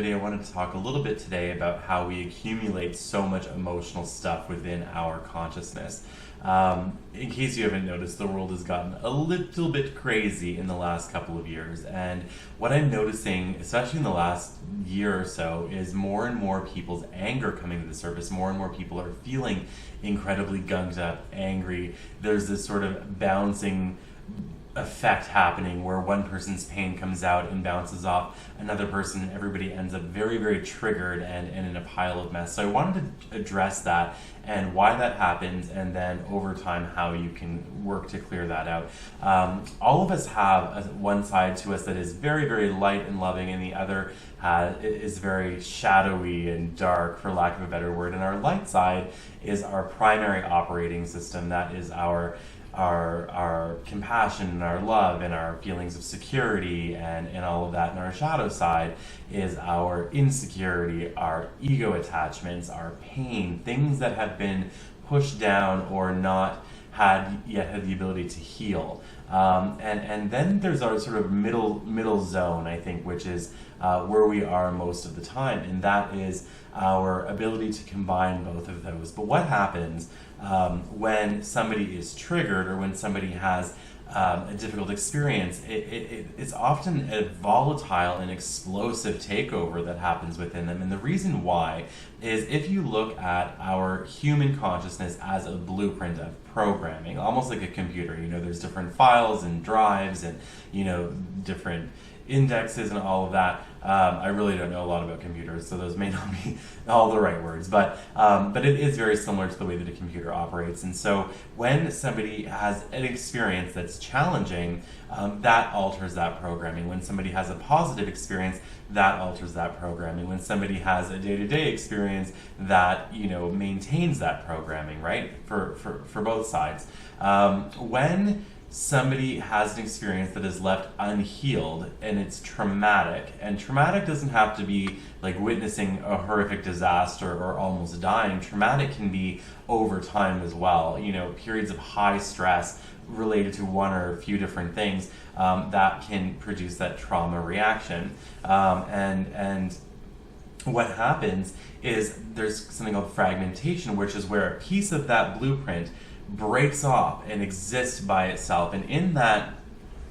I wanted to talk a little bit today about how we accumulate so much emotional stuff within our consciousness. In case you haven't noticed, the world has gotten a little bit crazy in the last couple of years, and what I'm noticing, especially in the last year or so, is more and more people's anger coming to the surface. More and more people are feeling incredibly gunged up, angry. There's this sort of bouncing effect happening where one person's pain comes out and bounces off another person. Everybody ends up very, very triggered and in a pile of mess. So I wanted to address that and why that happens, and then over time how you can work to clear that out. All of us have one side to us that is very, very light and loving, and the other is very shadowy and dark, for lack of a better word. And our light side is our primary operating system. That is our compassion and our love and our feelings of security and all of that. And our shadow side is our insecurity, our ego attachments, our pain, things that have been pushed down or not yet had the ability to heal. And then there's our sort of middle zone, I think, which is where we are most of the time, and that is our ability to combine both of those. But what happens when somebody is triggered or when somebody has a difficult experience? It's often a volatile and explosive takeover that happens within them. And the reason why is, if you look at our human consciousness as a blueprint of programming, almost like a computer, there's different files and drives and, different indexes and all of that. I really don't know a lot about computers, so those may not be all the right words, but it is very similar to the way that a computer operates. And so when somebody has an experience that's challenging, that alters that programming. When somebody has a positive experience, that alters that programming. When somebody has a day-to-day experience, that maintains that programming, right? For both sides. When somebody has an experience that is left unhealed and it's traumatic, and traumatic doesn't have to be like witnessing a horrific disaster or almost dying. Traumatic can be over time as well, periods of high stress related to one or a few different things that can produce that trauma reaction. And what happens is there's something called fragmentation, which is where a piece of that blueprint breaks off and exists by itself. And in that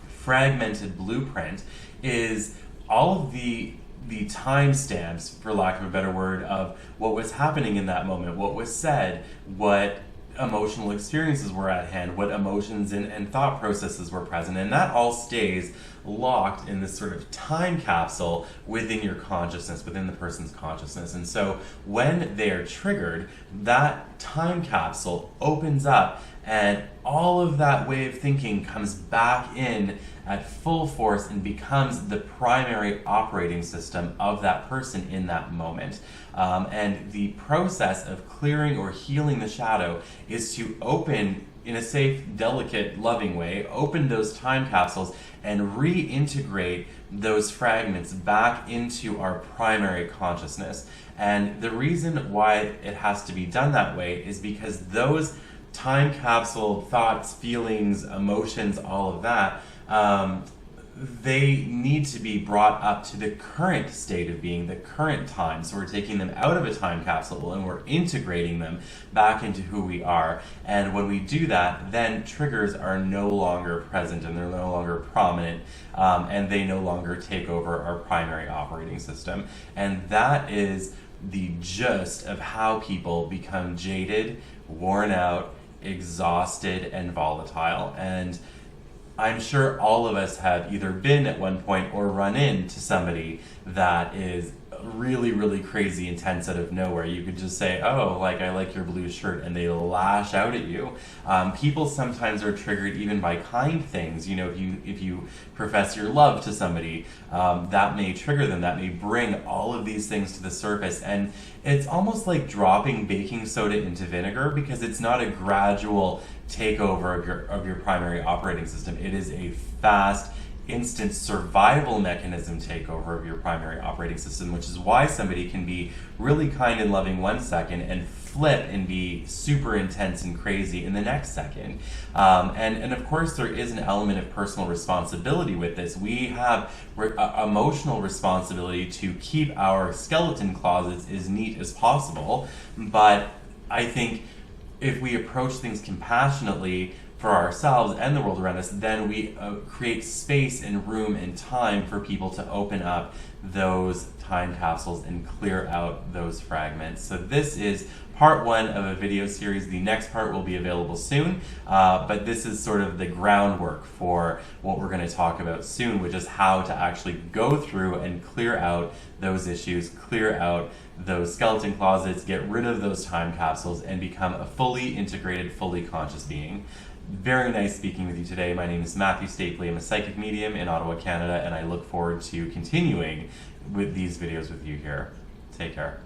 fragmented blueprint is all of the timestamps, for lack of a better word, of what was happening in that moment, what was said, what emotional experiences were at hand, what emotions and thought processes were present. And that all stays locked in this sort of time capsule within your consciousness, within the person's consciousness. And so when they are triggered, that time capsule opens up and all of that way of thinking comes back in at full force and becomes the primary operating system of that person in that moment. And the process of clearing or healing the shadow is to open, in a safe, delicate, loving way, open those time capsules and reintegrate those fragments back into our primary consciousness. And the reason why it has to be done that way is because those time capsule thoughts, feelings, emotions, all of that, they need to be brought up to the current state of being, the current time. So we're taking them out of a time capsule and we're integrating them back into who we are. And when we do that, then triggers are no longer present and they're no longer prominent, and they no longer take over our primary operating system. And that is the gist of how people become jaded, worn out, exhausted, and volatile. And I'm sure all of us have either been at one point or run into somebody that is really, really crazy intense out of nowhere. You could just say, oh, like, I like your blue shirt, and they lash out at you. People sometimes are triggered even by kind things. You know, if you profess your love to somebody, that may trigger them. That may bring all of these things to the surface. And it's almost like dropping baking soda into vinegar, because it's not a gradual takeover of your primary operating system. It is a fast, instant survival mechanism takeover of your primary operating system, which is why somebody can be really kind and loving 1 second and flip and be super intense and crazy in the next second. And of course, there is an element of personal responsibility with this. We have emotional responsibility to keep our skeleton closets as neat as possible, but I think if we approach things compassionately for ourselves and the world around us, then we create space and room and time for people to open up those time capsules and clear out those fragments. So this is part 1 of a video series. The next part will be available soon, but this is sort of the groundwork for what we're going to talk about soon, which is how to actually go through and clear out those issues, clear out those skeleton closets, get rid of those time capsules, and become a fully integrated, fully conscious being. Very nice speaking with you today. My name is Matthew Stapley. I'm a psychic medium in Ottawa, Canada, and I look forward to continuing with these videos with you here. Take care.